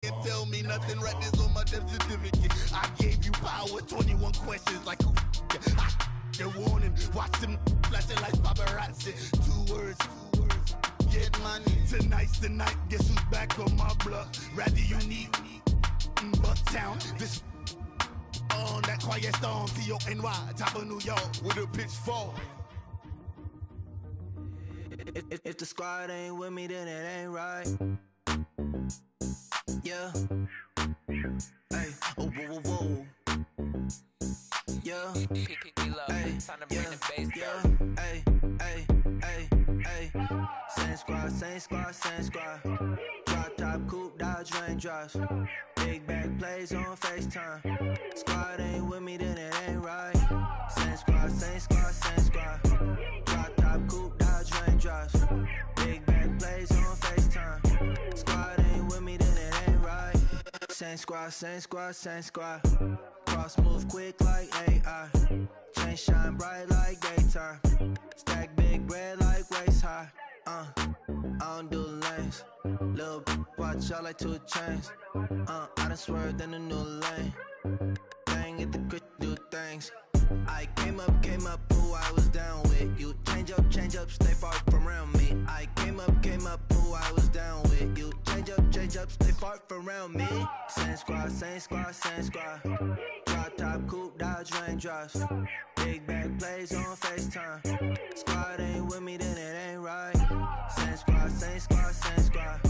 Can't tell me nothing, right this on my death certificate. I gave you power, 21 questions like who the warning, watch them flashing like paparazzi. Two words, get money. Tonight's the night, guess who's back on my block? Rather unique, Bucktown, this on that quiet storm, T-O-N-Y, top of New York, with a pitchfork. If the squad ain't with me, then it ain't right. Yeah. Hey, oh, whoa, whoa, whoa. Yeah. Hey, yeah. Hey, hey, hey, hey. Same squad, same squad, same squad. Drop top, coupe, Dodge Raindrops. Big back plays on FaceTime. Squad ain't with me, then it ain't right. Same squad, same squad, same squad. Drop top, coupe, Dodge Raindrops. Big back plays on FaceTime. Squad ain't with me, then it ain't right. Same squad, same squad, same squad. Cross move quick like AI. Chain shine bright like daytime. Stack big bread like waist high. I don't do lanes. Little watch out like 2 chains. I done swerved in a new lane. Bang at the crit, do things. I came up, who I was down with. You change up, stay far from around me. I came up, who I was down with. You change up, stay far from around me. Same squad, same squad, same squad. Drop top, coupe, Dodge Raindrops. Big back plays on FaceTime. Squad ain't with me, then it ain't right. Same squad, same squad, same squad.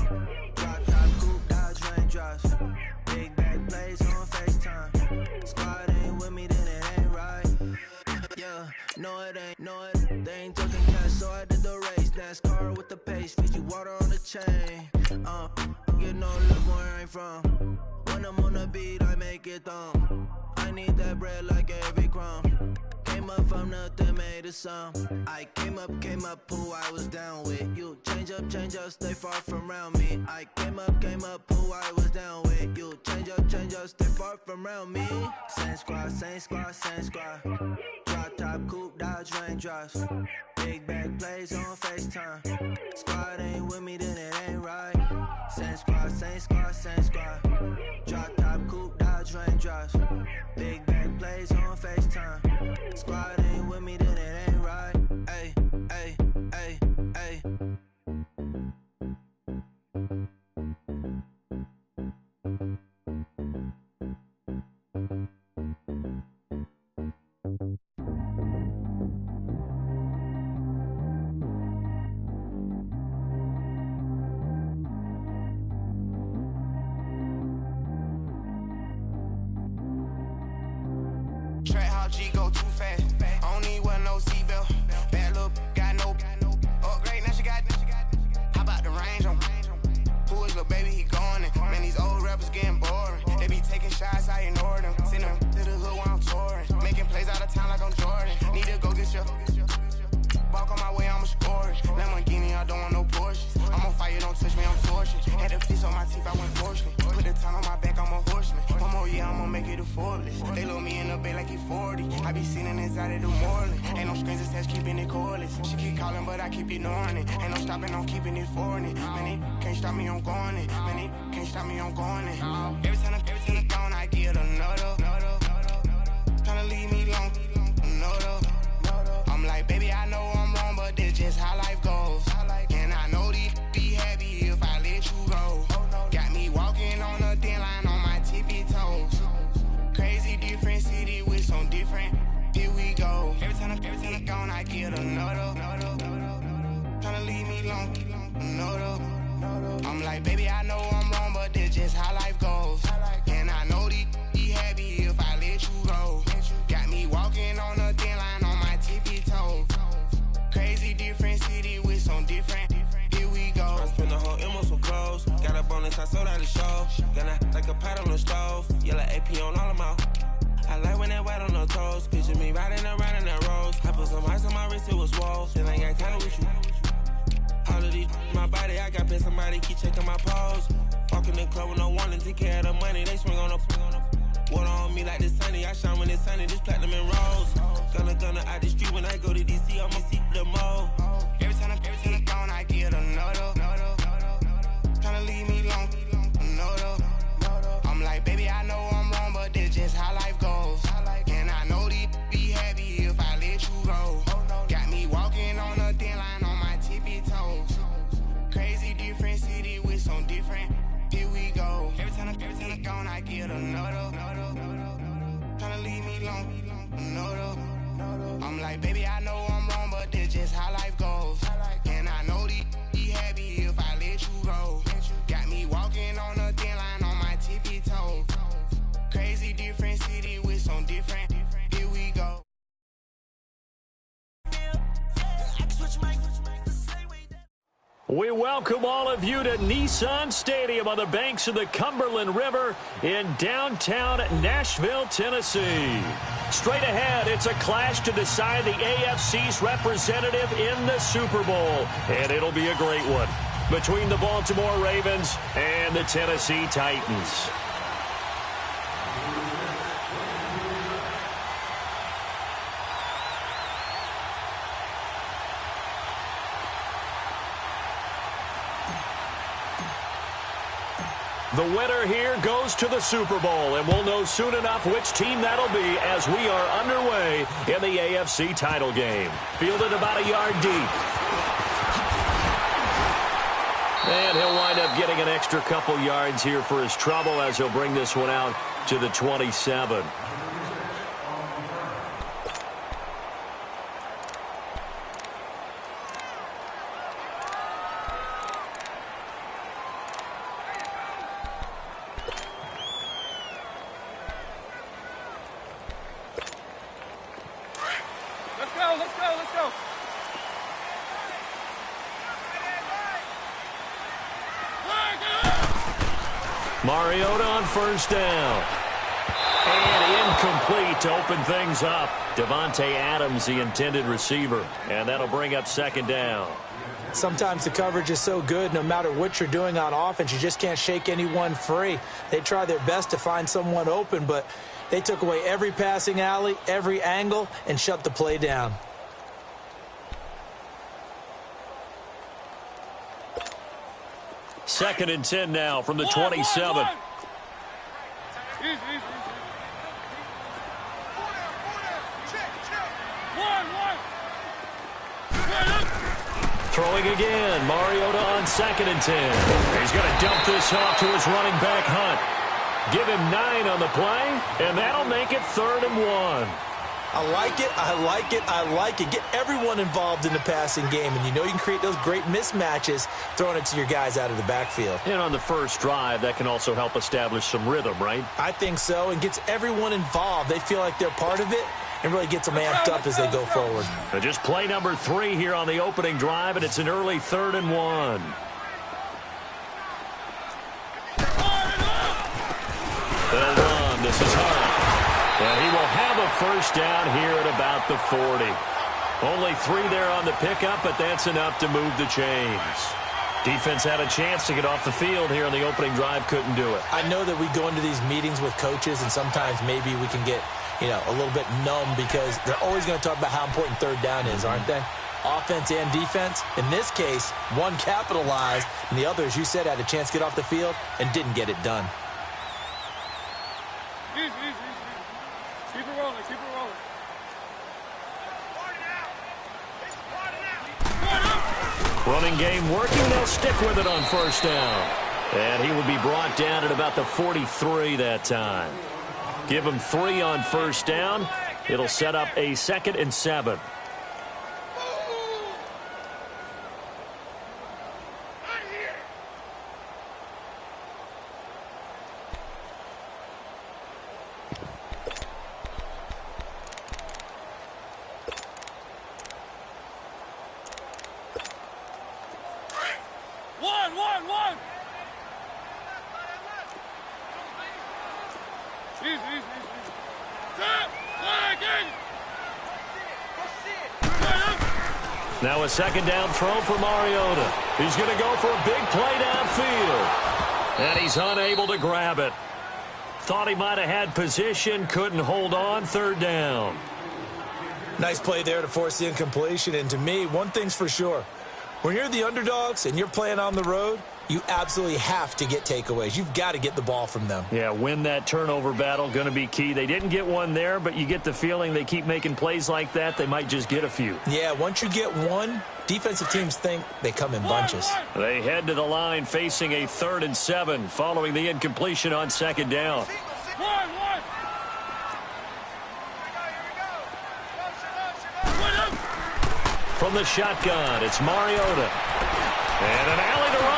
Drop top, coupe, Dodge Raindrops. Big back plays on FaceTime. Squad ain't with me, then it ain't right. Yeah, no it ain't, they ain't talking cash, so I did the race. NASCAR with the pace, feed you water on the chain. Get no love where I ain't from. When I'm on the beat, I make it thumb. I need that bread like every crumb. Came up from nothing, made a sum. I came up, who I was down with. You change up, stay far from around me. I came up, who I was down with. You change up, stay far from around me. Same squad, same squad, same squad. Drop top, coupe, Dodge Raindrops. Big back plays on FaceTime. Squad ain't with me, then it ain't right. Same squad, same squad, same squad. Drop top, coupe, Dodge Raindrops. Big back plays on FaceTime. Squad ain't with me, then it ain't right. Ay, ay, ay, ay. Track how G go too fast. I don't need one no seatbelt. Bad little got no upgrade. Now she got. How about the range on? Who is little baby? He going in. Man, these old rappers getting boring. They be taking shots, I ignore them. Send them to the hood while I'm touring. Making plays out of town like I'm Jordan. Need to go get your. Walk on my way, I'ma score it. Lamborghini, I don't want no Porsches. I'm on fire, don't touch me, I'm tortured. Had the fleece on my teeth, I went fortunate. Put the time on my back, I'm a horseman. One more year, I'ma make it a foreless. They load me in the bay like he 40. I be sitting inside of the Moreland. Ain't no strings attached, keeping it cordless. She keep calling, but I keep ignoring it. Ain't no stopping, I'm keeping it for it. Man, they can't stop me, I'm going it. Man, they can't stop me, I'm going it. Every time I'm gone, I get another. Tryna leave me alone, another. I'm like, baby, I know I'm wrong, but this just how life goes. And I know these be happy if I let you go. Got me walking on a thin line on my tippy toes. Crazy different city with some different. Here we go. Every time I'm gone, I get another. Tryna leave me alone, another. I'm like, baby, I know I'm wrong, but this just how life goes. And I know these be happy if I let you go. Got me walking on a thin line on my tippy toes. Crazy different city with some different. Here we go. I spent the whole M on some clothes. Got a bonus, I sold out the show. Gonna like a pot on the stove. Yellow AP on all of my. I like when that white on the toes. Picture me riding around in that rose. I put some ice on my wrist, it was swole. Then I got kinda with you. All of these my body, I got paid somebody keep checking my pose. Walk in the club with no warning, take care of the money. They swing on the. Water on me like the sunny, I shine when it's sunny, this platinum and rose. Gonna out the street when I go to DC, I'ma see the mall. Every time I'm gone, I get another. Tryna leave me alone, another. I get another. Tryna leave me alone, another. I'm like, baby, I know I'm wrong, but this just how life goes. And I know these happy if I let you go. Got me walking on a thin line on my tippy toes. Crazy different city with some different. Here we go. We welcome all of you to Nissan Stadium on the banks of the Cumberland River in downtown Nashville, Tennessee. Straight ahead, it's a clash to decide the AFC's representative in the Super Bowl, and it'll be a great one between the Baltimore Ravens and the Tennessee Titans. The winner here goes to the Super Bowl, and we'll know soon enough which team that'll be as we are underway in the AFC title game. Fielded about a yard deep. And he'll wind up getting an extra couple yards here for his trouble as he'll bring this one out to the 27. Let's go. Mariota on first down. And incomplete to open things up. Devontae Adams, the intended receiver. And that'll bring up second down. Sometimes the coverage is so good, no matter what you're doing on offense, you just can't shake anyone free. They try their best to find someone open, but they took away every passing alley, every angle, and shut the play down. Second and 10 now from the 27. Throwing again, Mariota on second and 10. He's going to dump this off to his running back, Hunt. Give him 9 on the play, and that'll make it 3rd and 1. I like it, I like it, I like it. Get everyone involved in the passing game, and you know you can create those great mismatches throwing it to your guys out of the backfield. And on the first drive, that can also help establish some rhythm, right? I think so, and gets everyone involved. They feel like they're part of it, and really gets them amped up as they go forward. And just play number 3 here on the opening drive, and it's an early 3rd and 1. They'll run. This is Hunt. And he will have a first down here at about the 40. Only 3 there on the pickup, but that's enough to move the chains. Defense had a chance to get off the field here on the opening drive, couldn't do it. I know that we go into these meetings with coaches, and sometimes maybe we can get, a little bit numb because they're always going to talk about how important 3rd down is, aren't they? Offense and defense. In this case, one capitalized, and the other, as you said, had a chance to get off the field and didn't get it done. Keep it rolling, keep it rolling. Running game working. They'll stick with it on first down. And he will be brought down at about the 43 that time. Give him 3 on first down. It'll set up a 2nd and 7. One. Easy. Now a 2nd down throw for Mariota. He's going to go for a big play downfield. And he's unable to grab it. Thought he might have had position, couldn't hold on. 3rd down. Nice play there to force the incompletion. And to me, one thing's for sure. When you're the underdogs and you're playing on the road, you absolutely have to get takeaways. You've got to get the ball from them. Yeah, win that turnover battle, going to be key. They didn't get one there, but you get the feeling they keep making plays like that, they might just get a few. Yeah, once you get one, defensive teams think they come in bunches. They head to the line facing a 3rd and 7 following the incompletion on 2nd down. From the shotgun, it's Mariota. And an alley to run.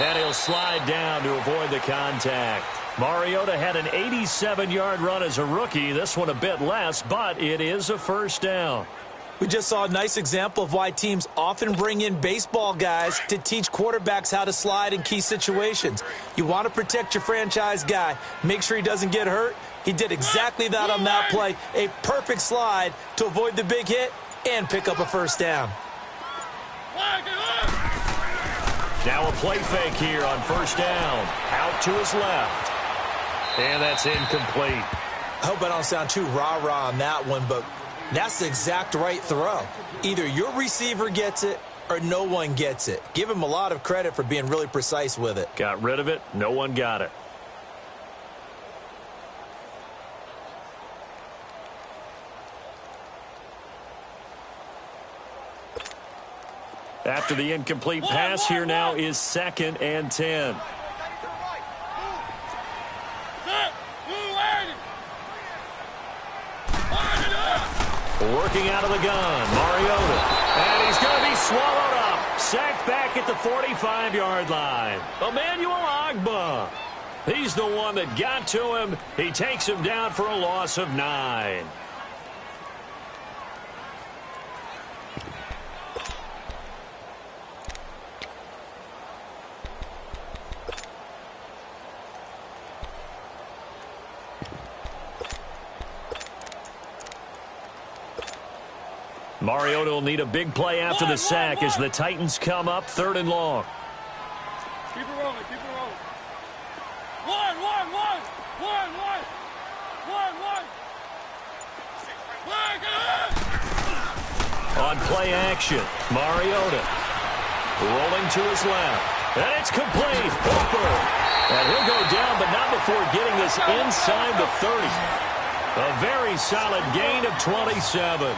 And he'll slide down to avoid the contact. Mariota had an 87-yard run as a rookie. This one a bit less, but it is a 1st down. We just saw a nice example of why teams often bring in baseball guys to teach quarterbacks how to slide in key situations. You want to protect your franchise guy. Make sure he doesn't get hurt. He did exactly that on that play. A perfect slide to avoid the big hit and pick up a 1st down. Now a play fake here on 1st down. Out to his left. And that's incomplete. I hope I don't sound too rah-rah on that one, but that's the exact right throw. Either your receiver gets it or no one gets it. Give him a lot of credit for being really precise with it. Got rid of it. No one got it. After the incomplete pass, here now is 2nd and 10. Working out of the gun, Mariota. And he's going to be swallowed up. Sacked back at the 45-yard line. Emmanuel Ogbah. He's the one that got to him. He takes him down for a loss of 9. Mariota will need a big play after the sack as the Titans come up 3rd and long. Keep it rolling, keep it rolling. One. On play action, Mariota rolling to his left. And it's complete. Hooper. And he'll go down, but not before getting this inside the 30. A very solid gain of 27.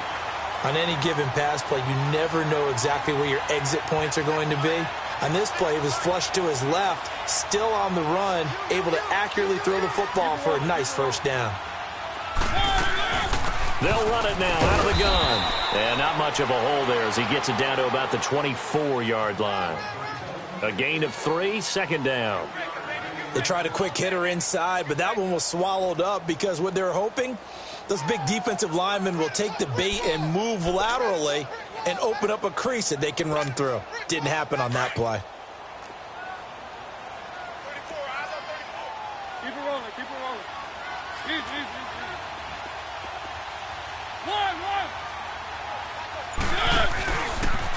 On any given pass play, you never know exactly where your exit points are going to be. On this play, he was flushed to his left, still on the run, able to accurately throw the football for a nice 1st down. They'll run it now out of the gun. And not much of a hole there as he gets it down to about the 24-yard line. A gain of 3, 2nd down. They tried a quick hitter inside, but that one was swallowed up because what they're hoping, those big defensive linemen will take the bait and move laterally and open up a crease that they can run through. Didn't happen on that play. Keep it rolling, keep it rolling. Easy. One.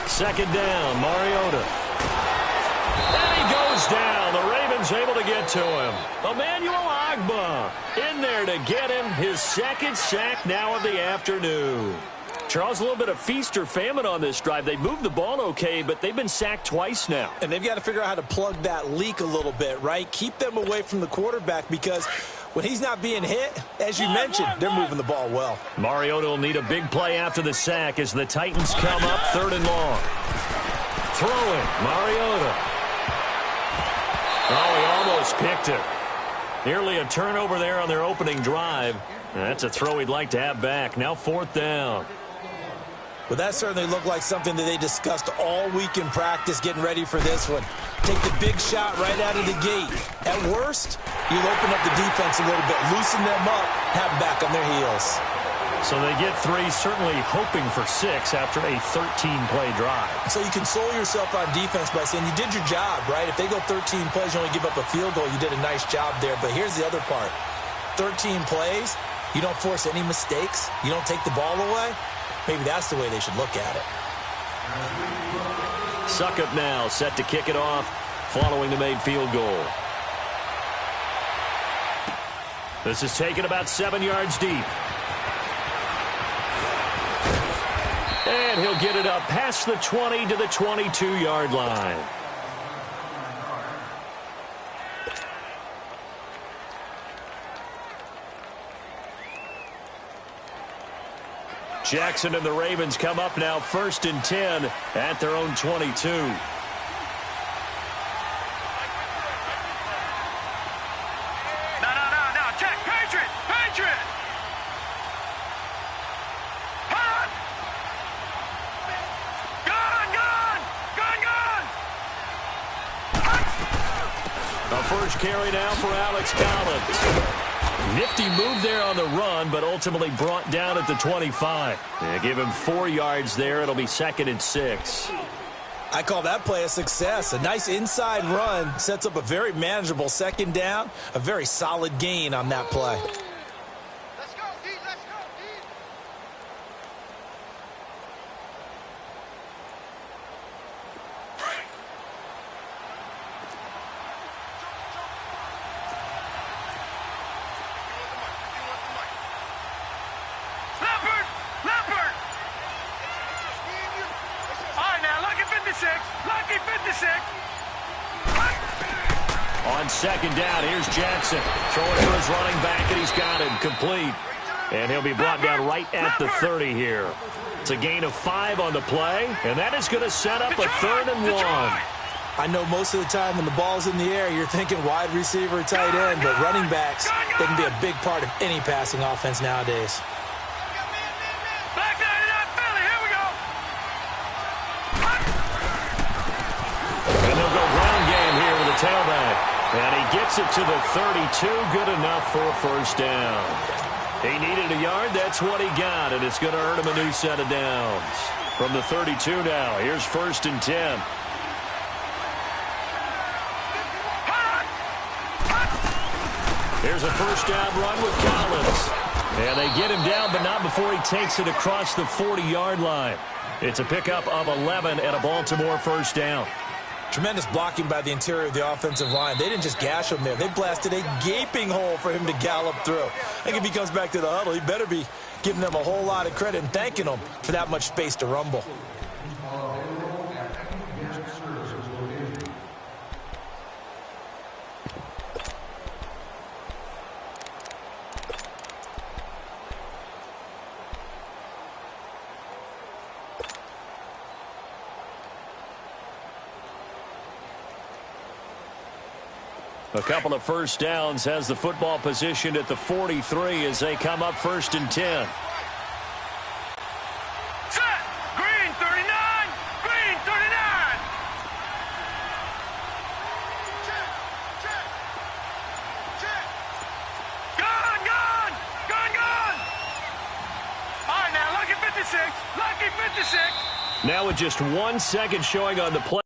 2nd down, Mariota. And he goes down. The Ravens able to get to him. Emmanuel Ogbah in there to get him his 2nd sack now of the afternoon. Charles, a little bit of feast or famine on this drive. They moved the ball okay, but they've been sacked twice now. And they've got to figure out how to plug that leak a little bit, right? Keep them away from the quarterback because when he's not being hit, as you mentioned, they're moving the ball well. Mariota will need a big play after the sack as the Titans come up 3rd and long. Throwing, Mariota. Oh, he almost picked it. Nearly a turnover there on their opening drive. That's a throw he'd like to have back. Now 4th down. Well, that certainly looked like something that they discussed all week in practice getting ready for this one. Take the big shot right out of the gate. At worst, you'll open up the defense a little bit, loosen them up, have them back on their heels. So they get 3, certainly hoping for 6 after a 13-play drive. So you console yourself on defense by saying you did your job, right? If they go 13 plays, you only give up a field goal, you did a nice job there. But here's the other part. 13 plays, you don't force any mistakes, you don't take the ball away. Maybe that's the way they should look at it. Suckup now set to kick it off following the made field goal. This is taken about 7 yards deep. And he'll get it up past the 20 to the 22-yard line. Jackson and the Ravens come up now 1st and 10 at their own 22. First carry now for Alex Collins. Nifty move there on the run, but ultimately brought down at the 25. Give him 4 yards there. It'll be 2nd and 6. I call that play a success. A nice inside run sets up a very manageable 2nd down. A very solid gain on that play. On 2nd down, here's Jackson. Throwing for his running back, and he's got him complete. And he'll be brought down right at the 30 here. It's a gain of 5 on the play, and that is going to set up a 3rd and 1. I know most of the time when the ball's in the air, you're thinking wide receiver, tight end, but running backs, they can be a big part of any passing offense nowadays. And they'll go ground game here with a tailback. And he gets it to the 32. Good enough for a 1st down. He needed a yard. That's what he got. And it's going to earn him a new set of downs. From the 32 now, here's 1st and 10. Here's a 1st down run with Collins. And they get him down, but not before he takes it across the 40-yard line. It's a pickup of 11 and a Baltimore 1st down. Tremendous blocking by the interior of the offensive line. They didn't just gash him there. They blasted a gaping hole for him to gallop through. I think if he comes back to the huddle, he better be giving them a whole lot of credit and thanking them for that much space to rumble. A couple of 1st downs has the football positioned at the 43 as they come up 1st and 10. Set! Green 39! Green 39! Check! Check! Check! Gone! Gone! Gone! Gone! All right, now, lucky 56! Lucky 56! Now with just 1 second showing on the play.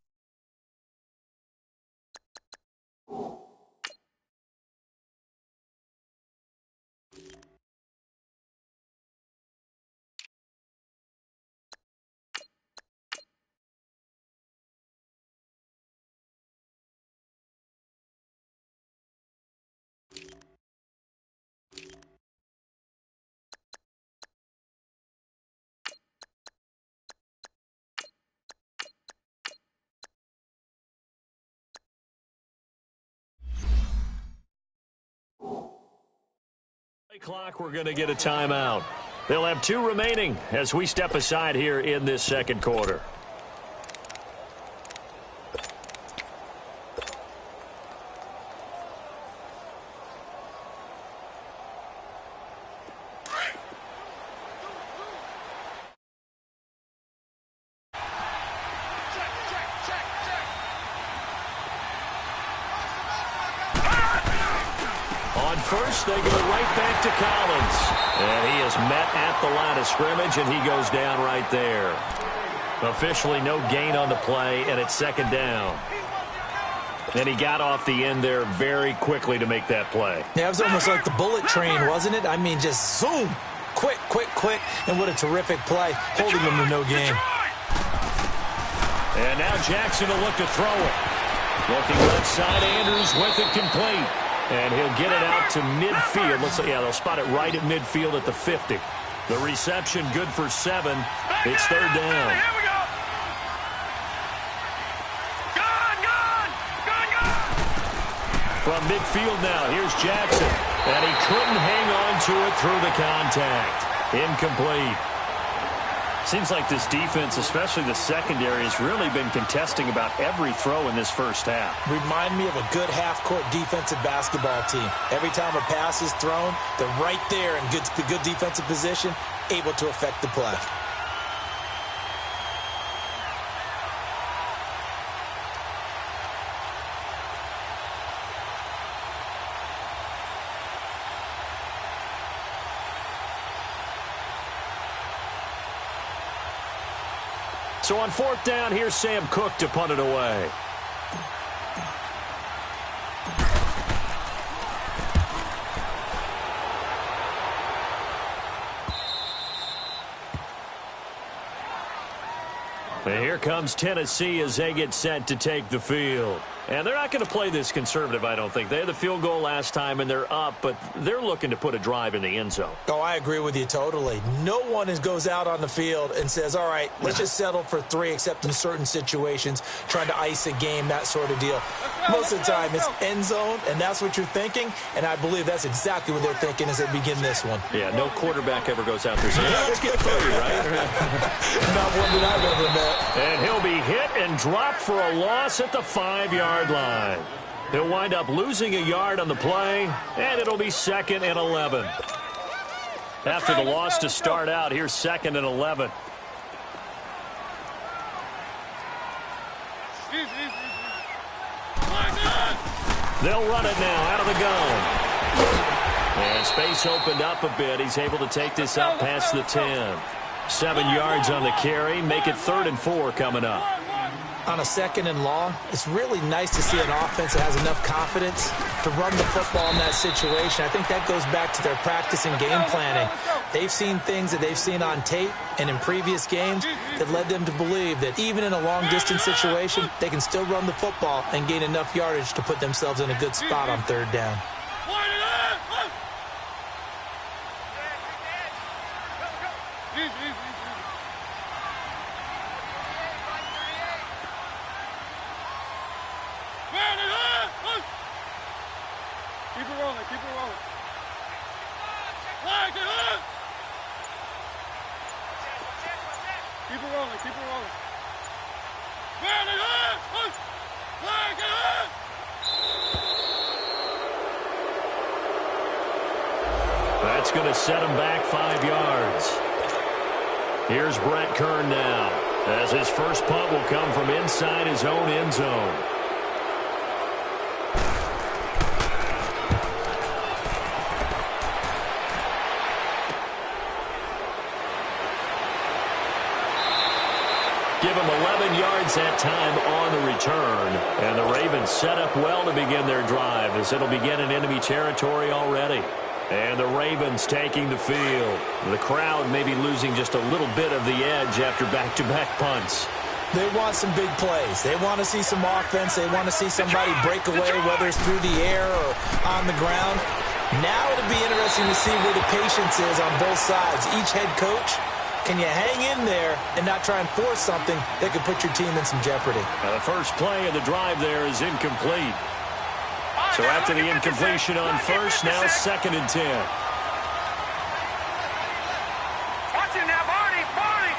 Clock, we're going to get a timeout. They'll have 2 remaining as we step aside here in this 2nd quarter. First, they go right back to Collins. And he is met at the line of scrimmage, and he goes down right there. Officially no gain on the play, and it's 2nd down. And he got off the end there very quickly to make that play. Yeah, it was almost like the bullet train, wasn't it? I mean, just zoom. Quick, quick, quick. And what a terrific play, holding them to no gain. And now Jackson will look to throw it. Looking left side, Andrews with it complete. And he'll get it out to midfield. Let's say, yeah, they'll spot it right at midfield at the 50. The reception good for 7. It's 3rd down. Here we go. Gone, gone, gone, gone. From midfield now, here's Jackson. And he couldn't hang on to it through the contact. Incomplete. Seems like this defense, especially the secondary, has really been contesting about every throw in this first half. Remind me of a good half-court defensive basketball team. Every time a pass is thrown, they're right there in good defensive position, able to affect the play. So on fourth down, here's Sam Cook to punt it away. And here comes Tennessee as they get set to take the field. And they're not going to play this conservative, I don't think. They had the field goal last time, and they're up, but they're looking to put a drive in the end zone. Oh, I agree with you totally. No one goes out on the field and says, all right, let's just settle for 3, except in certain situations, trying to ice a game, that sort of deal. Most of the time, it's end zone, and that's what you're thinking, and I believe that's exactly what they're thinking as they begin this one. Yeah, no quarterback ever goes out there saying, hey, let's get 30, right? Not one that I've ever met. And he'll be hit and dropped for a loss at the 5-yard line. He'll wind up losing a yard on the play, and it'll be 2nd and 11. After the loss to start out, here's 2nd and 11. They'll run it now out of the gun. And space opened up a bit. He's able to take this up past the 10. 7 yards on the carry. Make it 3rd and 4 coming up. On a 2nd and long, it's really nice to see an offense that has enough confidence to run the football in that situation. I think that goes back to their practice and game planning. They've seen things that they've seen on tape and in previous games that led them to believe that even in a long-distance situation, they can still run the football and gain enough yardage to put themselves in a good spot on 3rd down. Keep it rolling, keep it rolling. Keep it rolling, keep it rolling. That's going to set him back 5 yards. Here's Brett Kern now, as his first punt will come from inside his own end zone. Give him 11 yards that time on the return. And the Ravens set up well to begin their drive, as it'll begin in enemy territory already. And the Ravens taking the field. The crowd maybe losing just a little bit of the edge after back-to-back punts. They want some big plays. They want to see some offense. They want to see somebody break away, whether it's through the air or on the ground. Now it'll be interesting to see where the patience is on both sides. Each head coach, can you hang in there and not try and force something that could put your team in some jeopardy? Now the first play of the drive there is incomplete. So after the incompletion on first, now 2nd and 10. Watch it now, Barney, Barney.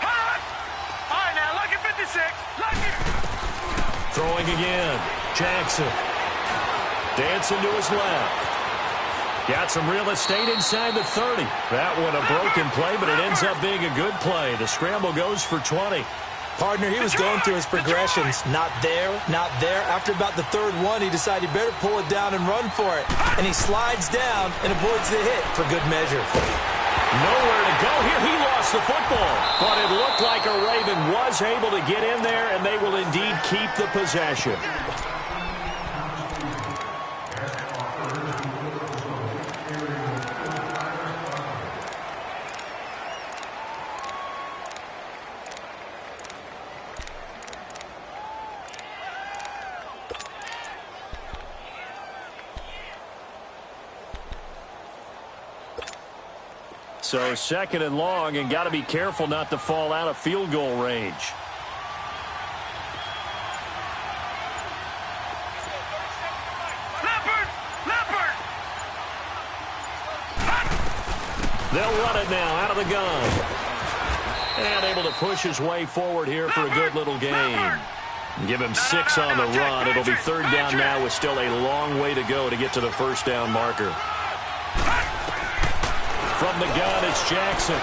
Hot. All right, now look at 56. Look it. Throwing again. Jackson. Dancing to his left. Got some real estate inside the 30. That one a broken play, but it ends up being a good play. The scramble goes for 20. Partner, he was going through his progressions. Not there, not there. After about the 3rd one, he decided he better pull it down and run for it. And he slides down and avoids the hit for good measure. Nowhere to go here. He lost the football. But it looked like a Raven was able to get in there, and they will indeed keep the possession. So 2nd and long, and got to be careful not to fall out of field goal range. They'll run it now out of the gun. And able to push his way forward here for a good little gain. Give him 6 on the run. It'll be 3rd down now with still a long way to go to get to the 1st down marker. From the gun, it's Jackson.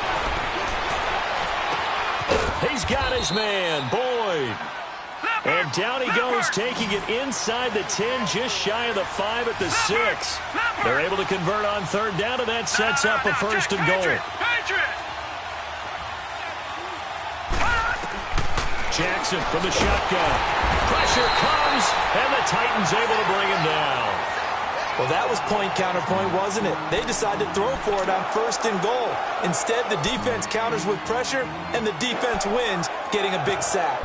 He's got his man, Boyd. And down he goes, taking it inside the 10, just shy of the 5 at the 6. They're able to convert on 3rd down, and that sets up a 1st and goal. Jackson from the shotgun. Pressure comes, and the Titans able to bring him down. Well, that was point counterpoint, wasn't it? They decided to throw for it on 1st and goal. Instead, the defense counters with pressure, and the defense wins, getting a big sack.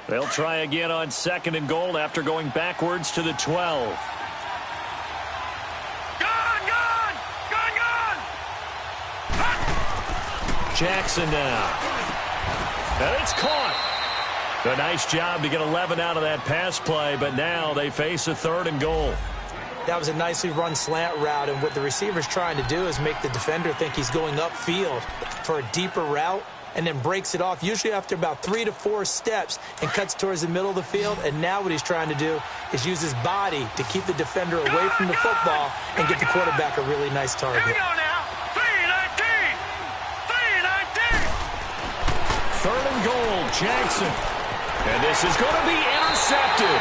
They'll try again on 2nd and goal after going backwards to the 12. Gone! Jackson now. And it's caught. A nice job to get 11 out of that pass play, but now they face a 3rd and goal. That was a nicely run slant route, and what the receiver's trying to do is make the defender think he's going upfield for a deeper route, and then breaks it off, usually after about 3 to 4 steps, and cuts towards the middle of the field. And now what he's trying to do is use his body to keep the defender away from the football and get the quarterback a really nice target. Here we go now. 3-19. 3rd and goal, Jackson. And this is going to be intercepted.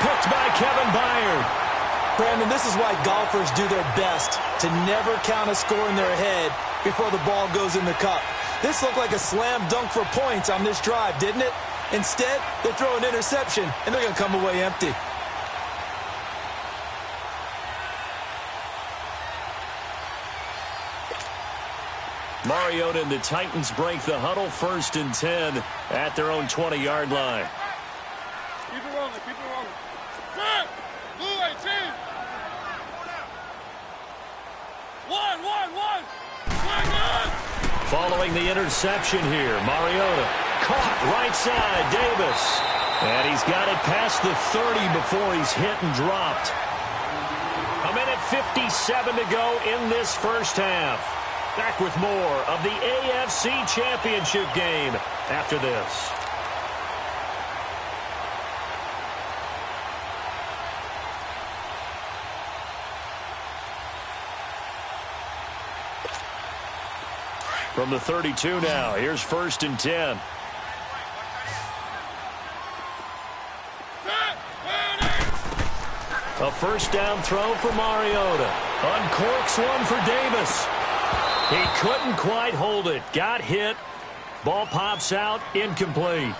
Picked by Kevin Byard. Brandon, this is why golfers do their best to never count a score in their head before the ball goes in the cup. This looked like a slam dunk for points on this drive, didn't it? Instead, they throw an interception, and they're going to come away empty. Mariota and the Titans break the huddle, 1st and 10 at their own 20-yard line. Keep it rolling. Set. Blue 18. 1. Swing on. Following the interception here, Mariota caught right side, Davis. And he's got it past the 30 before he's hit and dropped. 1:57 to go in this 1st half. Back with more of the AFC Championship game after this. From the 32 now, here's 1st and 10. A 1st down throw for Mariota. Uncorks one for Davis. He couldn't quite hold it. Got hit. Ball pops out. Incomplete.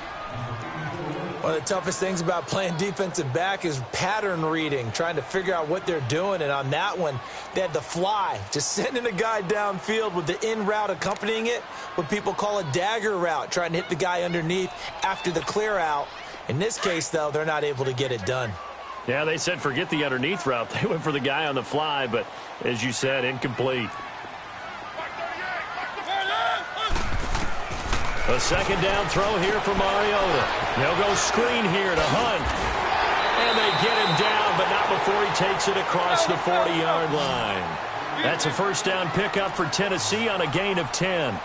One of the toughest things about playing defensive back is pattern reading, trying to figure out what they're doing. And on that one, they had the fly, just sending a guy downfield with the in route accompanying it, what people call a dagger route, trying to hit the guy underneath after the clear out. In this case, though, they're not able to get it done. Yeah, they said forget the underneath route. They went for the guy on the fly, but as you said, incomplete. A 2nd down throw here for Mariota. They'll go screen here to Hunt. And they get him down, but not before he takes it across the 40-yard line. That's a 1st down pickup for Tennessee on a gain of 10.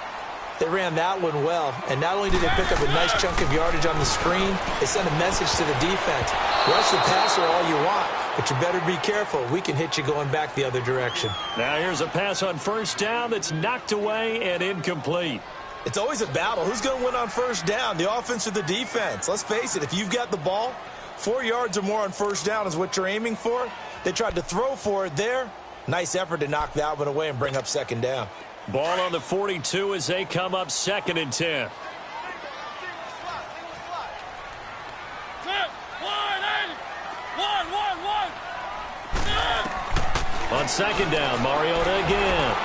They ran that one well, and not only did they pick up a nice chunk of yardage on the screen, they sent a message to the defense. Rush the passer all you want, but you better be careful. We can hit you going back the other direction. Now here's a pass on 1st down that's knocked away and incomplete. It's always a battle. Who's going to win on 1st down, the offense or the defense? Let's face it, if you've got the ball, 4 yards or more on 1st down is what you're aiming for. They tried to throw for it there. Nice effort to knock that one away and bring up 2nd down. Ball on the 42 as they come up 2nd and 10. On 2nd down, Mariota again.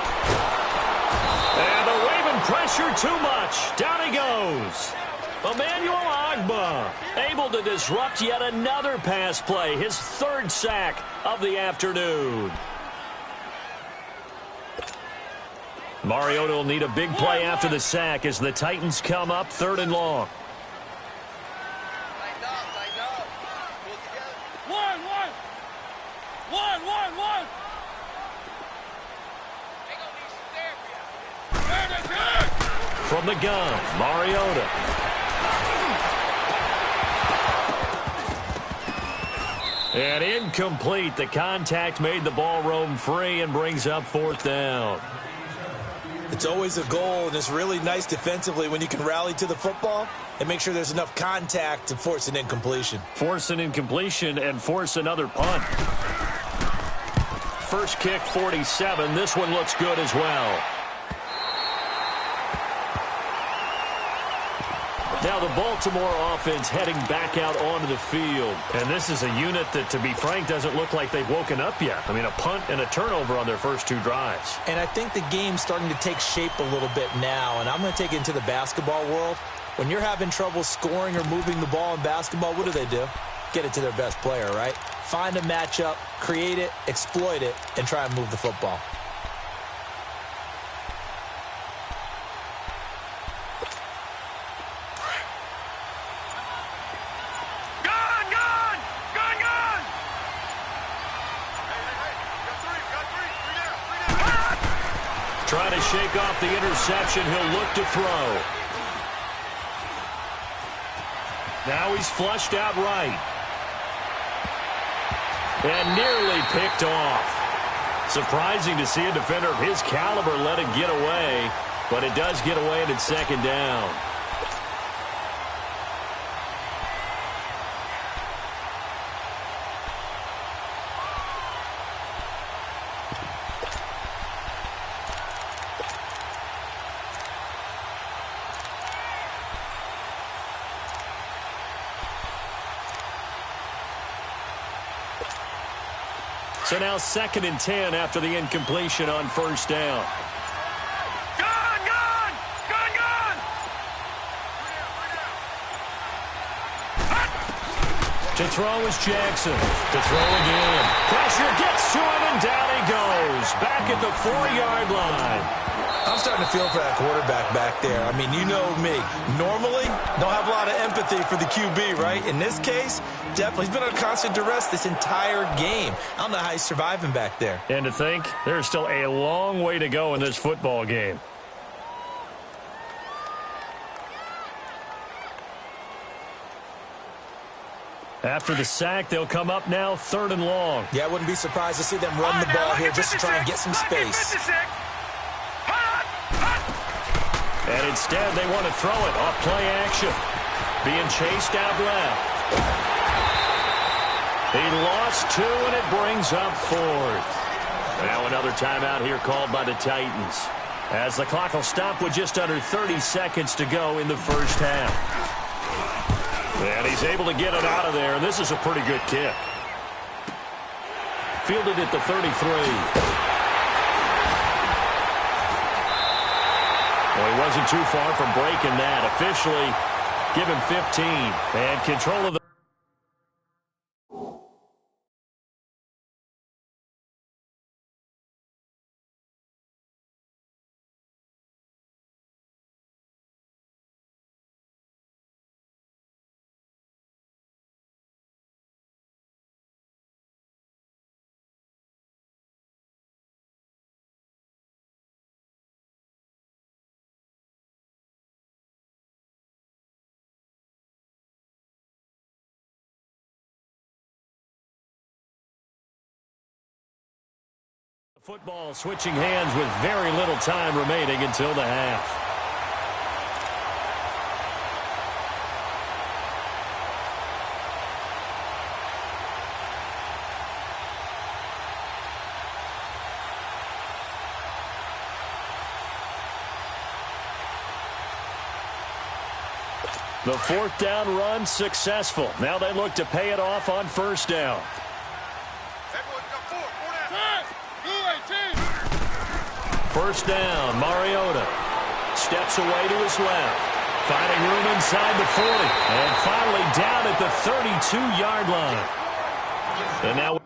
And the Raven pressure too much. Down he goes. Emmanuel Agba able to disrupt yet another pass play, his third sack of the afternoon. Mariota will need a big play after the sack as the Titans come up 3rd and long. From the gun, Mariota. And incomplete. The contact made the ball roam free and brings up 4th down. It's always a goal, and it's really nice defensively when you can rally to the football and make sure there's enough contact to force an incompletion. Force an incompletion and force another punt. First kick, 47. This one looks good as well. Now the Baltimore offense heading back out onto the field. And this is a unit that, to be frank, doesn't look like they've woken up yet. I mean, a punt and a turnover on their first 2 drives. And I think the game's starting to take shape a little bit now. And I'm going to take it into the basketball world. When you're having trouble scoring or moving the ball in basketball, what do? Get it to their best player, right? Find a matchup, create it, exploit it, and try and move the football. Trying to shake off the interception. He'll look to throw. Now he's flushed out right. And nearly picked off. Surprising to see a defender of his caliber let it get away, but it does get away and it's 2nd down. So now 2nd and 10 after the incompletion on 1st down. To throw is Jackson. To throw again. Pressure gets to him and down he goes. Back at the 4-yard line. I'm starting to feel for that quarterback back there. I mean, you know me. Normally, don't have a lot of empathy for the QB, right? In this case, definitely. He's been under constant duress this entire game. I don't know how he's surviving back there. And to think, there's still a long way to go in this football game. After the sack, they'll come up now 3rd and long. Yeah, I wouldn't be surprised to see them run the ball here just to try and get some space. And instead, they want to throw it off play action. Being chased out left. He lost 2, and it brings up 4th. Now another timeout here called by the Titans, as the clock will stop with just under 30 seconds to go in the first half. And he's able to get it out of there, and this is a pretty good kick. Fielded at the 33. Well, he wasn't too far from breaking that. Officially, give him 15. And control of the... Football switching hands with very little time remaining until the half. The 4th down run successful. Now they look to pay it off on 1st down. First down, Mariota steps away to his left. Finding room inside the 40. And finally down at the 32-yard line. And now...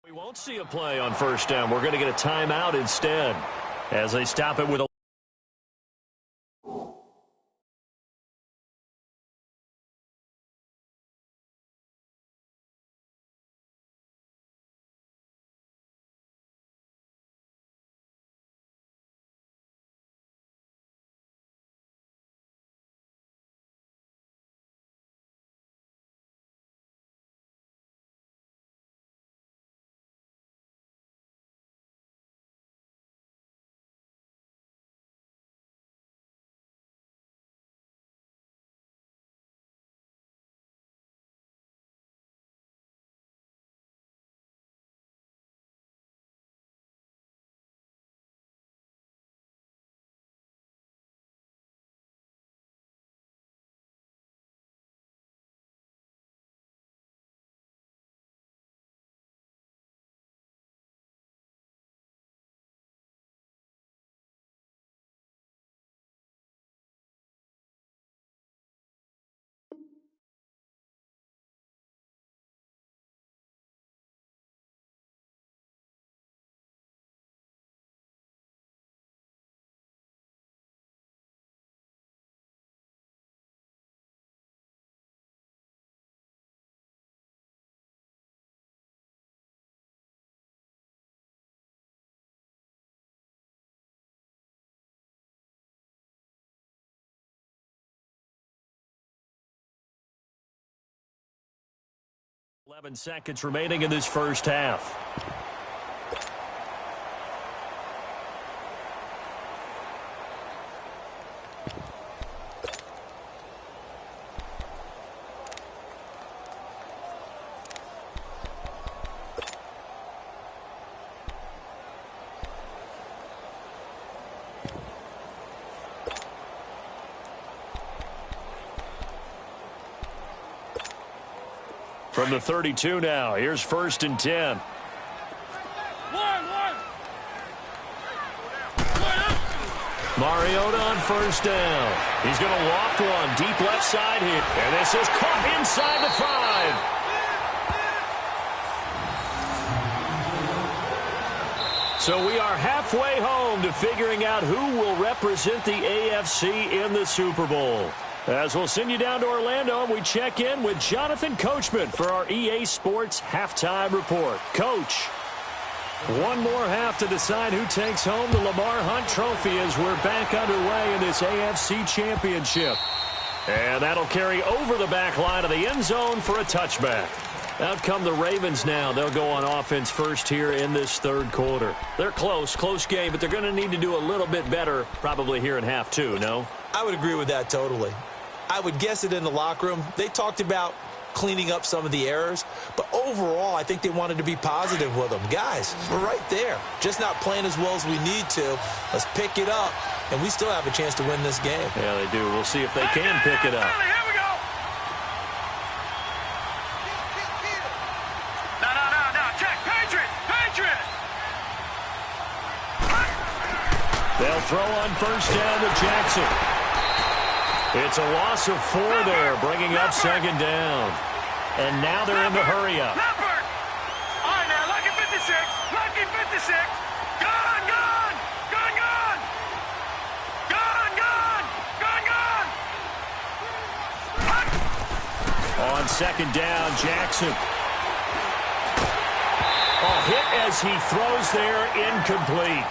We won't see a play on first down. We're going to get a timeout instead as they stop it with a... ...11 seconds remaining in this first half. From the 32 now, here's 1st and 10. Mariota on first down. He's going to loft one deep left side here. And this is caught inside the 5. So we are halfway home to figuring out who will represent the AFC in the Super Bowl. As we'll send you down to Orlando, and we check in with Jonathan Coachman for our EA Sports Halftime Report. Coach, one more half to decide who takes home the Lamar Hunt Trophy as we're back underway in this AFC Championship. And that'll carry over the back line of the end zone for a touchback. Out come the Ravens now. They'll go on offense first here in this third quarter. They're close game, but they're going to need to do a little bit better probably here in half two, no? I would agree with that totally. I would guess it in the locker room. They talked about cleaning up some of the errors, but overall, I think they wanted to be positive with them. Guys, we're right there. Just not playing as well as we need to. Let's pick it up, and we still have a chance to win this game. Yeah, they do. We'll see if they can pick it up. Here we go. No. Check. Patriot. They'll throw on first down to Jackson. It's a loss of 4 there, bringing up second down. And now they're in the hurry up. Leopard. All right, now, lucky 56. Lucky 56. Gone. On second down, Jackson. Hit as he throws there, incomplete.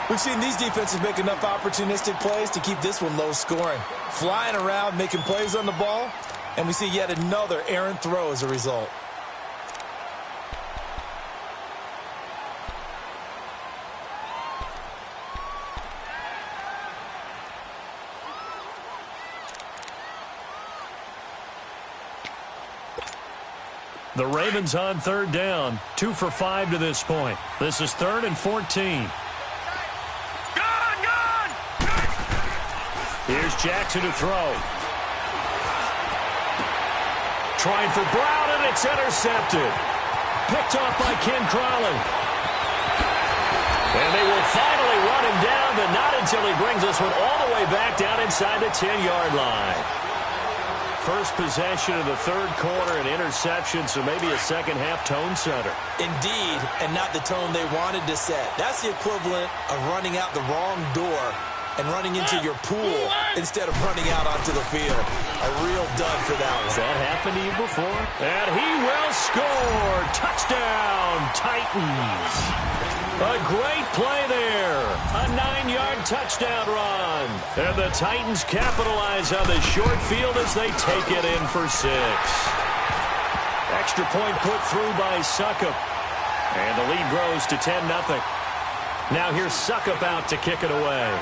We've seen these defenses make enough opportunistic plays to keep this one low scoring. Flying around, making plays on the ball, and we see yet another errant throw as a result. The Ravens on third down, 2 for 5 to this point. This is 3rd and 14. Here's Jackson to throw. Trying for Brown, and it's intercepted. Picked off by Ken Crawley. And they will finally run him down, but not until he brings this one all the way back down inside the 10-yard line. First possession of the third quarter, an interception, so maybe a second-half tone setter. Indeed, and not the tone they wanted to set. That's the equivalent of running out the wrong door and running into your pool instead of running out onto the field. A real dud for that one. Has that happened to you before? And he will score. Touchdown, Titans. A great play there. A 9-yard touchdown run. And the Titans capitalize on the short field as they take it in for 6. Extra point put through by Suckup. And the lead grows to 10-0. Now here's Suckup out to kick it away.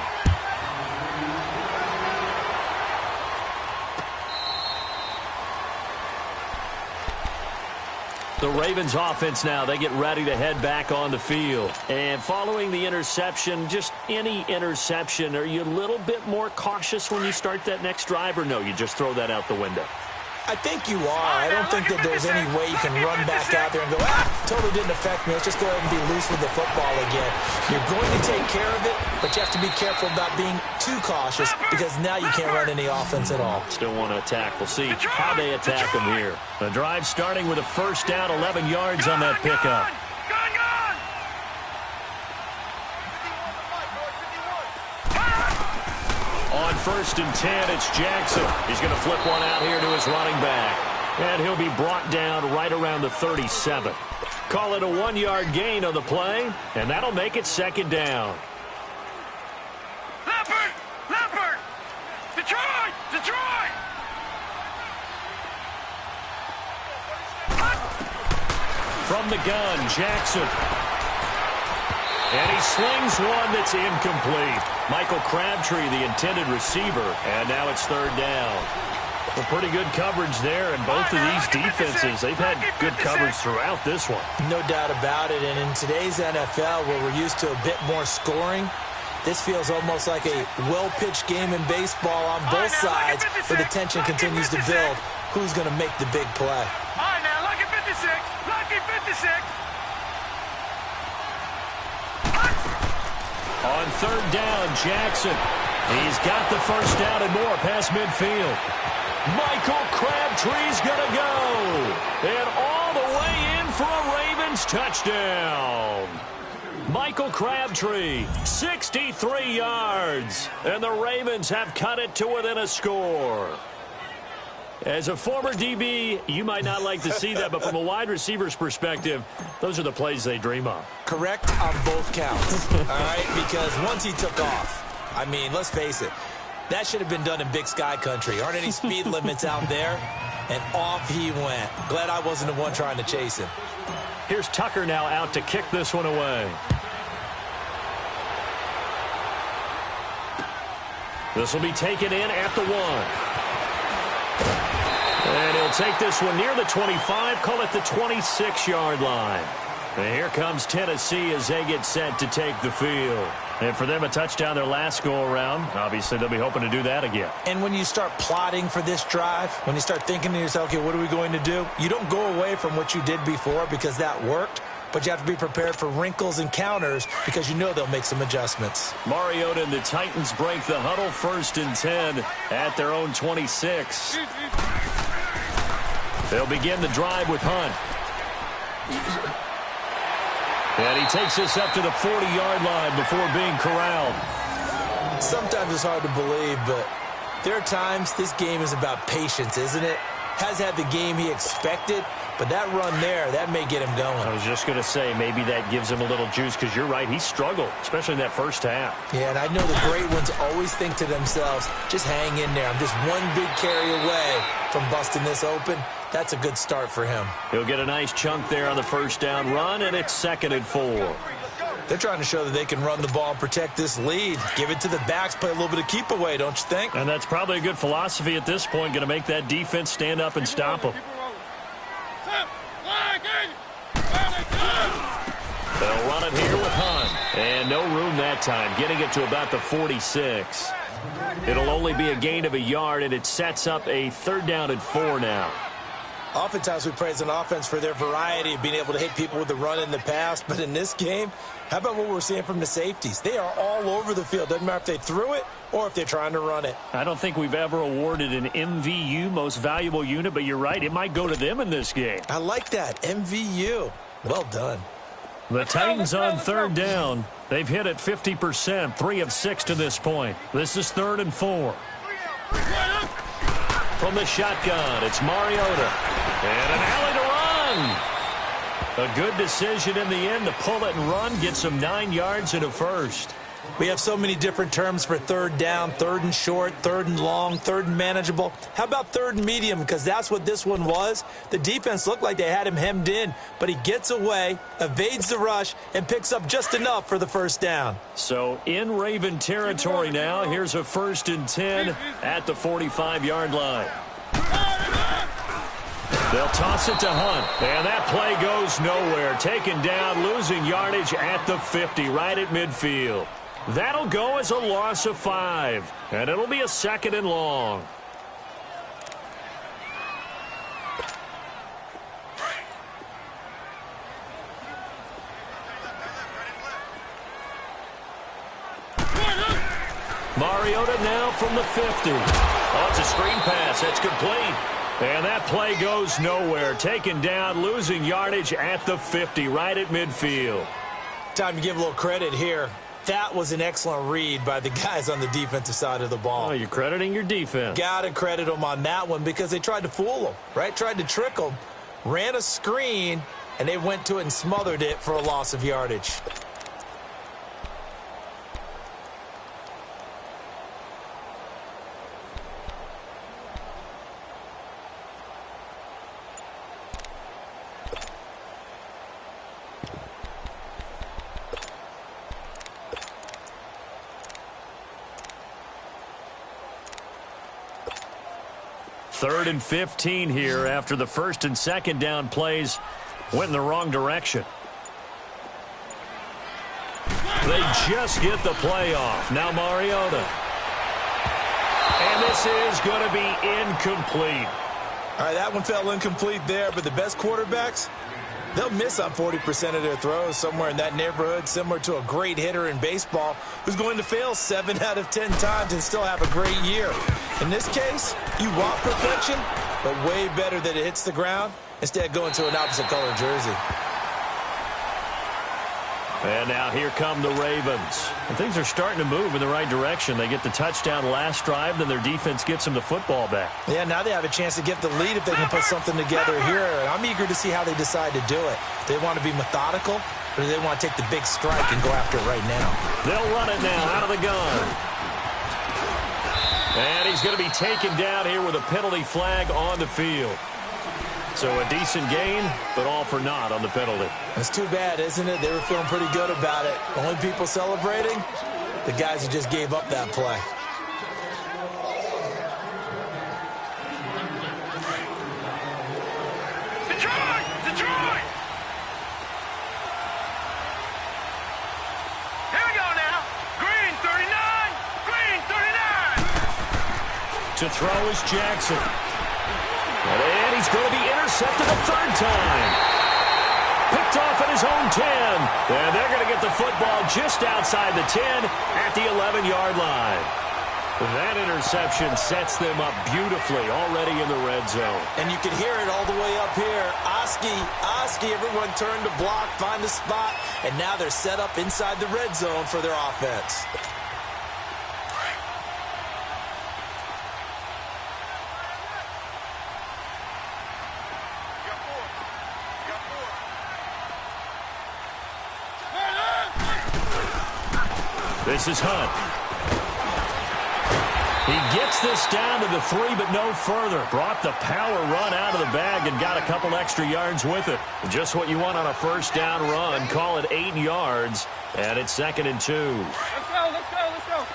The Ravens offense now, they get ready to head back on the field. And following the interception, just any interception, are you a little bit more cautious when you start that next drive, or no, you just throw that out the window? I think you are. I don't think that there's any way you can run back out there and go, totally didn't affect me. Let's just go ahead and be loose with the football again. You're going to take care of it, but you have to be careful about being too cautious because now you can't run any offense at all. Still want to attack. We'll see how they attack them here. The drive starting with a first down, 11 yards on that pickup. On 1st and 10, it's Jackson. He's going to flip one out here to his running back. And he'll be brought down right around the 37. Call it a 1-yard gain on the play, and that'll make it 2nd down. Leopard! Detroit! From the gun, Jackson. And he slings one that's incomplete. Michael Crabtree, the intended receiver, and now it's 3rd down. Well, pretty good coverage there, and both of these defenses, they've had good coverage throughout this one. No doubt about it, and in today's NFL, where we're used to a bit more scoring, this feels almost like a well-pitched game in baseball on both sides, where the tension continues to build. Who's going to make the big play? All right, now, lucky 56. On 3rd down, Jackson. He's got the first down and more past midfield. Michael Crabtree's going to go. And all the way in for a Ravens touchdown. Michael Crabtree, 63 yards. And the Ravens have cut it to within a score. As a former DB, you might not like to see that, but from a wide receiver's perspective, those are the plays they dream of. Correct on both counts, all right? Because once he took off, I mean, let's face it, that should have been done in Big Sky country. Aren't any speed limits out there? And off he went. Glad I wasn't the one trying to chase him. Here's Tucker now out to kick this one away. This will be taken in at the 1. And he'll take this one near the 25, call it the 26-yard line. And here comes Tennessee as they get set to take the field. And for them, a touchdown their last go-around. Obviously, they'll be hoping to do that again. And when you start plotting for this drive, when you start thinking to yourself, okay, what are we going to do? You don't go away from what you did before because that worked. But you have to be prepared for wrinkles and counters because you know they'll make some adjustments. Mariota and the Titans break the huddle 1st and 10 at their own 26. They'll begin the drive with Hunt. And he takes this up to the 40-yard line before being corralled. Sometimes it's hard to believe, but there are times this game is about patience, isn't it? Has had the game he expected, but that run there, that may get him going. I was just going to say, maybe that gives him a little juice because you're right, he struggled, especially in that first half. Yeah, and I know the great ones always think to themselves, just hang in there. I'm just one big carry away from busting this open. That's a good start for him. He'll get a nice chunk there on the first down run, and it's 2nd and 4. They're trying to show that they can run the ball and protect this lead. Give it to the backs, play a little bit of keep away, don't you think? And that's probably a good philosophy at this point, going to make that defense stand up and stop them. They'll run it here with Hunt. And no room that time, getting it to about the 46. It'll only be a gain of a yard, and it sets up a 3rd down and 4 now. Oftentimes we praise an offense for their variety of being able to hit people with the run in the pass. But in this game, how about what we're seeing from the safeties? They are all over the field. Doesn't matter if they threw it or if they're trying to run it. I don't think we've ever awarded an MVU, most valuable unit, but you're right. It might go to them in this game. I like that. MVU. Well done. The Titans on 3rd down. They've hit it 50%, 3 of 6 to this point. This is 3rd and 4. From the shotgun, it's Mariota. And an alley to run. A good decision in the end to pull it and run, get some 9 yards and a first. We have so many different terms for 3rd down, 3rd and short, 3rd and long, 3rd and manageable. How about 3rd and medium? Because that's what this one was. The defense looked like they had him hemmed in, but he gets away, evades the rush, and picks up just enough for the 1st down. So in Raven territory now, here's a 1st and 10 at the 45-yard line. They'll toss it to Hunt, and that play goes nowhere. Taken down, losing yardage at the 50, right at midfield. That'll go as a loss of 5, and it'll be a 2nd and long. Mariota now from the 50. Oh, it's a screen pass. That's complete. And that play goes nowhere. Taken down, losing yardage at the 50, right at midfield. Time to give a little credit here. That was an excellent read by the guys on the defensive side of the ball. Oh, you're crediting your defense. Got to credit them on that one because they tried to fool them, right? Tried to trick them, ran a screen, and they went to it and smothered it for a loss of yardage. Third and 15 here after the 1st and 2nd down plays went in the wrong direction. They just get the play off. Now Mariota. And this is going to be incomplete. All right, that one fell incomplete there, but the best quarterbacks, they'll miss on 40% of their throws, somewhere in that neighborhood, similar to a great hitter in baseball who's going to fail 7 out of 10 times and still have a great year. In this case, you want perfection, but way better that it hits the ground instead of going to an opposite color jersey. And now here come the Ravens. And things are starting to move in the right direction. They get the touchdown last drive, then their defense gets them the football back. Yeah, now they have a chance to get the lead if they can put something together here. I'm eager to see how they decide to do it. They want to be methodical, or do they want to take the big strike and go after it right now? They'll run it now out of the gun. And he's going to be taken down here with a penalty flag on the field. So a decent gain, but all for naught on the penalty. It's too bad, isn't it? They were feeling pretty good about it. Only people celebrating, the guys who just gave up that play. Detroit! Detroit! Here we go now. Green 39. Green 39. To throw is Jackson. And he's going to be intercepted a 3rd time. Picked off at his own 10. And they're going to get the football just outside the 10 at the 11-yard line. That interception sets them up beautifully already in the red zone. And you can hear it all the way up here. Oski, everyone turned to block, find a spot, and now they're set up inside the red zone for their offense. This is Hunt. He gets this down to the 3, but no further. Brought the power run out of the bag and got a couple extra yards with it. Just what you want on a 1st down run. Call it 8 yards, and it's 2nd and 2. Let's go, let's go, let's go.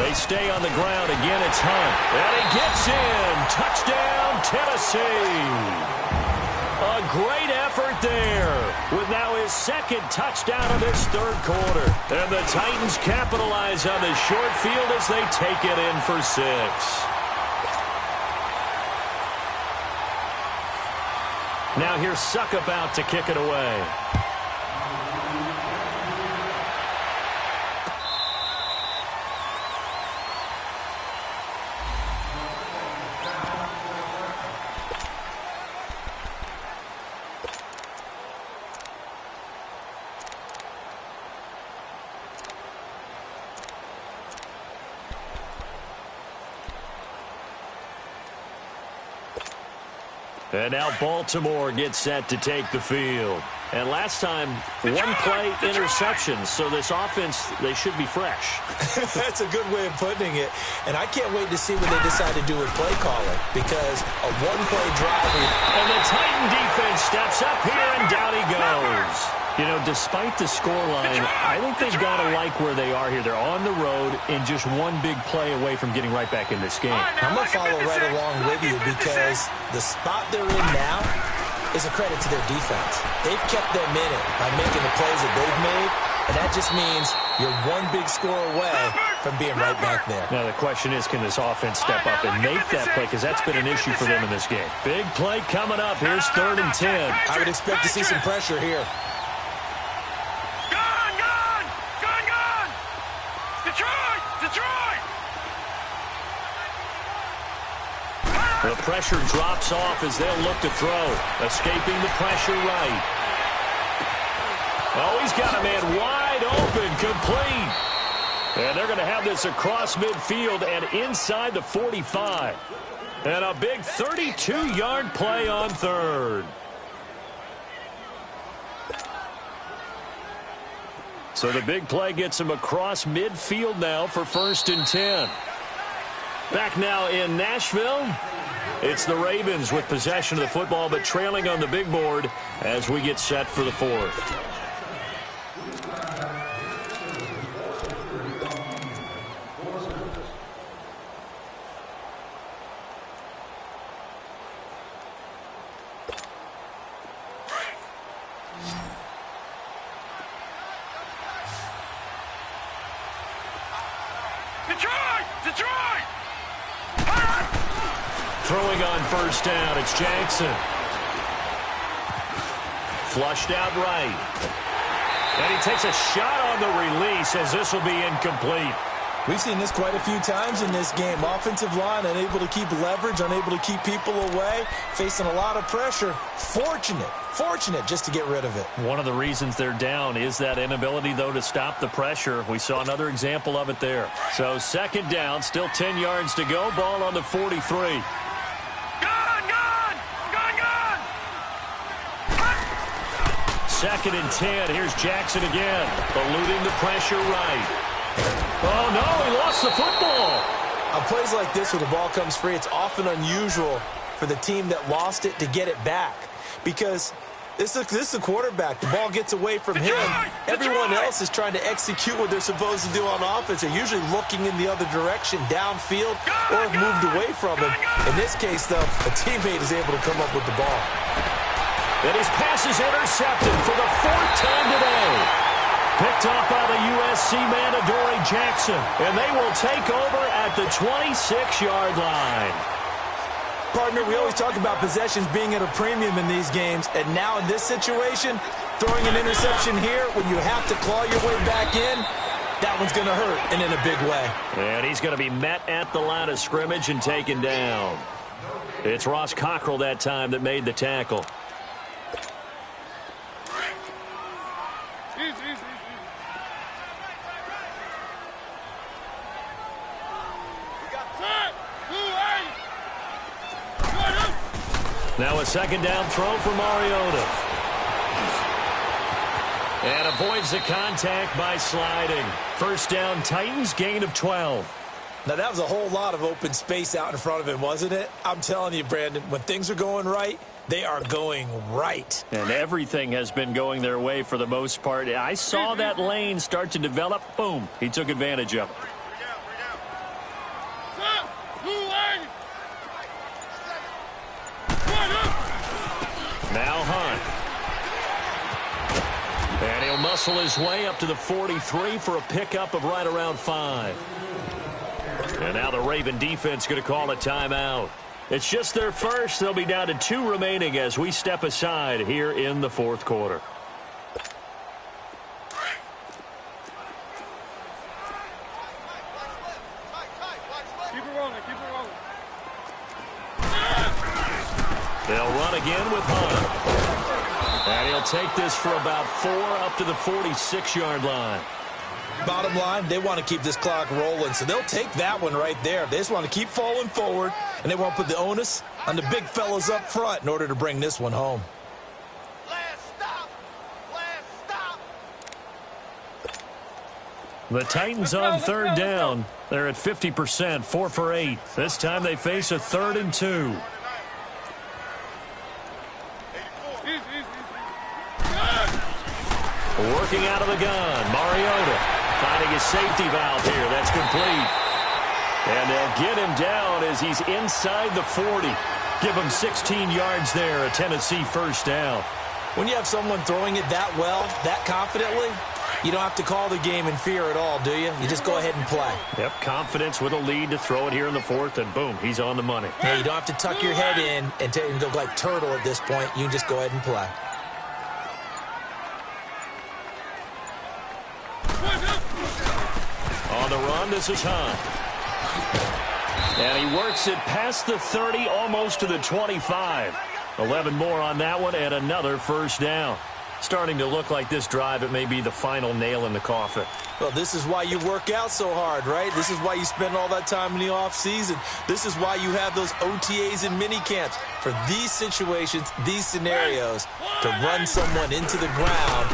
They stay on the ground. Again, it's Hunt. And he gets in. Touchdown, Tennessee. A great effort there with now his second touchdown of this third quarter. And the Titans capitalize on the short field as they take it in for 6. Now here's Suckup out to kick it away. And now Baltimore gets set to take the field. And last time, one play interception. So this offense, they should be fresh. That's a good way of putting it. And I can't wait to see what they decide to do with play calling. Because a one-play drive. And the Titan defense steps up here, and down he goes. You know, despite the scoreline, I think they've got to like where they are here. They're on the road and just one big play away from getting right back in this game. I'm going to follow right along with you because the spot they're in now is a credit to their defense. They've kept them in it by making the plays that they've made, and that just means you're one big score away from being right back there. Now the question is, can this offense step up and make that play? Because that's been an issue for them in this game. Big play coming up. Here's 3rd and 10. I would expect to see some pressure here. The pressure drops off as they'll look to throw. Escaping the pressure right. Oh, he's got a man wide open, complete. And they're going to have this across midfield and inside the 45. And a big 32-yard play on 3rd. So the big play gets him across midfield now for 1st and 10. Back now in Nashville. It's the Ravens with possession of the football, but trailing on the big board as we get set for the 4th. Detroit! Throwing on 1st down, it's Jackson. Flushed out right. And he takes a shot on the release as this will be incomplete. We've seen this quite a few times in this game. Offensive line unable to keep leverage, unable to keep people away, facing a lot of pressure. Fortunate just to get rid of it. One of the reasons they're down is that inability, though, to stop the pressure. We saw another example of it there. So 2nd down, still 10 yards to go. Ball on the 43. 2nd and 10. Here's Jackson again. Eluding the pressure right. Oh, no, he lost the football. On plays like this where the ball comes free, it's often unusual for the team that lost it to get it back. Because this is the quarterback. The ball gets away from him. Everyone else is trying to execute what they're supposed to do on offense. They're usually looking in the other direction, downfield, or have moved away from him. In this case, though, a teammate is able to come up with the ball. And his pass is intercepted for the 4th time today. Picked off by the USC man, Adoree Jackson. And they will take over at the 26-yard line. Partner, we always talk about possessions being at a premium in these games. And now in this situation, throwing an interception here when you have to claw your way back in, that one's going to hurt, and in a big way. And he's going to be met at the line of scrimmage and taken down. It's Ross Cockrell that time that made the tackle. Now a 2nd down throw for Mariota. And avoids the contact by sliding. 1st down, Titans, gain of 12. Now, that was a whole lot of open space out in front of him, wasn't it? I'm telling you, Brandon, when things are going right, they are going right. And everything has been going their way for the most part. I saw that lane start to develop. Boom. He took advantage of it. muscle his way up to the 43 for a pickup of right around 5. And now the Raven defense going to call a timeout. It's just their first. They'll be down to 2 remaining as we step aside here in the fourth quarter. Keep it rolling, keep it rolling. They'll run again with Hunt. And he'll take this for about 4 up to the 46-yard line. Bottom line, they want to keep this clock rolling, so they'll take that one right there. They just want to keep falling forward, and they won't put the onus on the big fellas up front in order to bring this one home. Last stop. Last stop. The Titans on third down. They're at 50%, 4 for 8. This time they face a 3rd and 2. Working out of the gun, Mariota finding his safety valve here. That's complete. And they'll get him down as he's inside the 40. Give him 16 yards there, a Tennessee first down. When you have someone throwing it that well, that confidently, you don't have to call the game in fear at all, do you? You just go ahead and play. Yep, confidence with a lead to throw it here in the 4th, and boom, he's on the money. Hey, you don't have to tuck your head in and go like turtle at this point. You can just go ahead and play. On the run, this is Hunt. And he works it past the 30, almost to the 25. 11 more on that one, and another first down. Starting to look like this drive, it may be the final nail in the coffin. Well, this is why you work out so hard, right? This is why you spend all that time in the offseason. This is why you have those OTAs and mini camps. For these situations, these scenarios, to run someone into the ground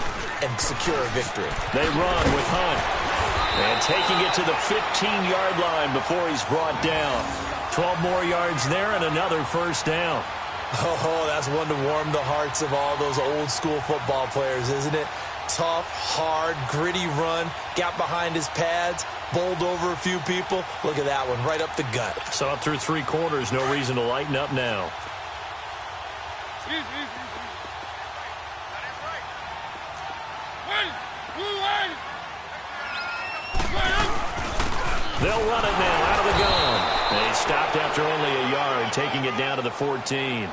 and secure a victory. They run with Hunt. And taking it to the 15-yard line before he's brought down. 12 more yards there and another first down. Oh, that's one to warm the hearts of all those old-school football players, isn't it? Tough, hard, gritty run. Got behind his pads, bowled over a few people. Look at that one, right up the gut. So up through 3 quarters, no reason to lighten up now. They'll run it now out of the gun. They stopped after only a yard, taking it down to the 14.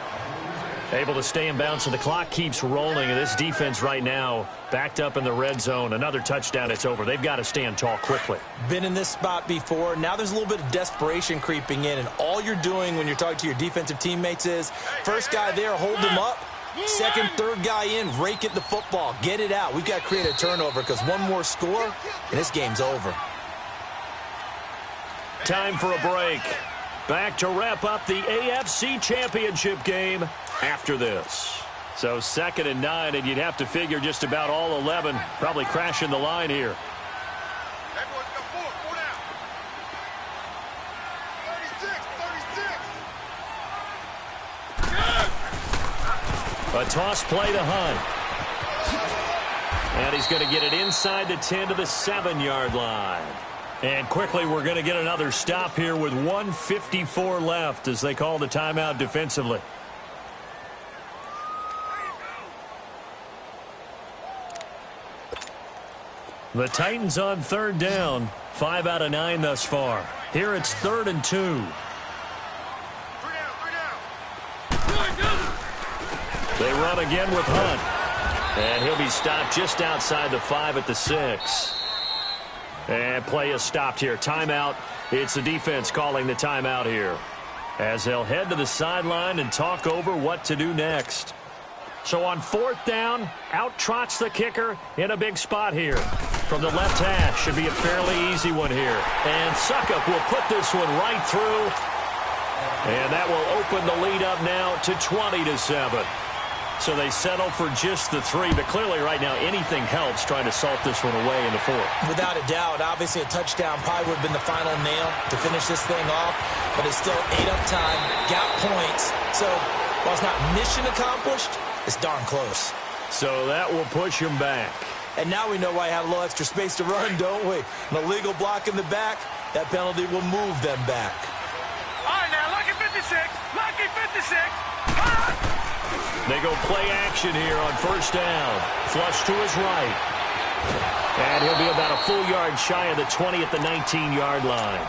Able to stay in bounds, so the clock keeps rolling. And this defense right now backed up in the red zone. Another touchdown, it's over. They've got to stand tall quickly. Been in this spot before. Now there's a little bit of desperation creeping in. And all you're doing when you're talking to your defensive teammates is, first guy there, hold him up. Second, third guy in, rake at the football. Get it out. We've got to create a turnover because one more score, and this game's over. Time for a break. Back to wrap up the AFC Championship game after this. So 2nd and 9, and you'd have to figure just about all 11 probably crashing the line here. A toss play to Hunt. And he's going to get it inside the 10 to the 7-yard line. And quickly, we're going to get another stop here with 1:54 left as they call the timeout defensively. The Titans on third down, 5 out of 9 thus far. Here it's 3rd and 2. They run again with Hunt. And he'll be stopped just outside the 5 at the 6. And play is stopped here. Timeout. It's the defense calling the timeout here, as they'll head to the sideline and talk over what to do next. So on 4th down, out trots the kicker in a big spot here. From the left hash, should be a fairly easy one here. And Suckup will put this one right through. And that will open the lead up now to 20-7. So they settle for just the 3, but clearly right now anything helps trying to salt this one away in the 4th. Without a doubt, obviously a touchdown probably would have been the final nail to finish this thing off, but it's still 8 up time, got points. So while it's not mission accomplished, it's darn close. So that will push him back. And now we know why I have a little extra space to run, don't we? An illegal block in the back, that penalty will move them back. All right, now, lucky 56. Lucky 56. Ah! They go play action here on 1st down. Flush to his right. And he'll be about a full yard shy of the 20 at the 19-yard line.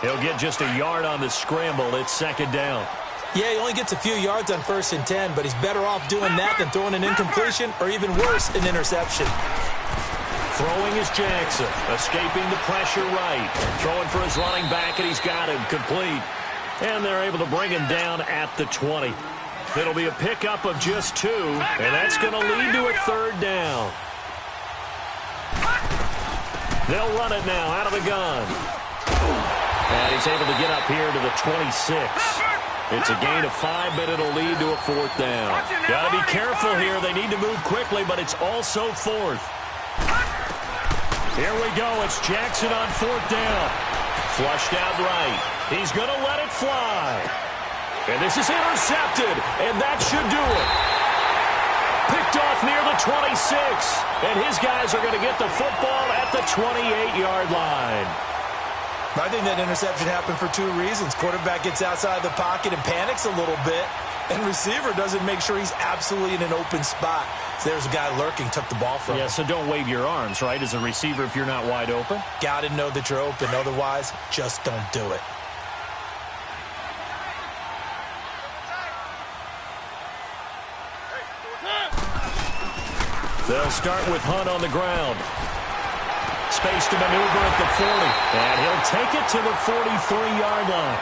He'll get just a yard on the scramble. It's second down. Yeah, he only gets a few yards on 1st and 10, but he's better off doing that than throwing an incompletion or even worse, an interception. Throwing is Jackson, escaping the pressure right. Throwing for his running back, and he's got him complete. And they're able to bring him down at the 20. It'll be a pickup of just 2, and that's going to lead to a third down. They'll run it now out of the gun. And he's able to get up here to the 26. It's a gain of 5, but it'll lead to a fourth down. Got to be careful here. They need to move quickly, but it's also fourth. Here we go. It's Jackson on fourth down. Flushed out right. He's going to let it fly. And this is intercepted, and that should do it. Picked off near the 26, and his guys are going to get the football at the 28-yard line. I think that interception happened for 2 reasons. Quarterback gets outside the pocket and panics a little bit, and receiver doesn't make sure he's absolutely in an open spot. So there's a guy lurking, took the ball from him. Yeah, so don't wave your arms, right, as a receiver if you're not wide open. Got to know that you're open. Otherwise, just don't do it. They'll start with Hunt on the ground. Space to maneuver at the 40. And he'll take it to the 43-yard line.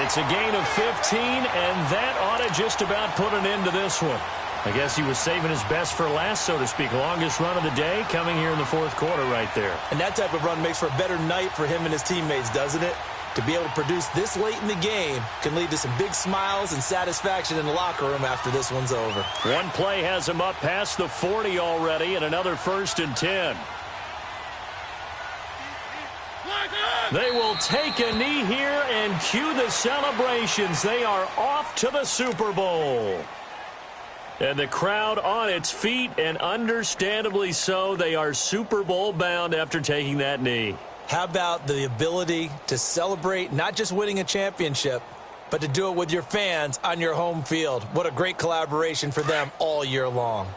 It's a gain of 15, and that ought to just about put an end to this one. I guess he was saving his best for last, so to speak. Longest run of the day coming here in the fourth quarter right there. And that type of run makes for a better night for him and his teammates, doesn't it? To be able to produce this late in the game can lead to some big smiles and satisfaction in the locker room after this one's over. One play has him up past the 40 already, and another 1st and 10. They will take a knee here and cue the celebrations. They are off to the Super Bowl. And the crowd on its feet, and understandably so. They are Super Bowl bound after taking that knee. How about the ability to celebrate not just winning a championship, but to do it with your fans on your home field? What a great collaboration for them all year long.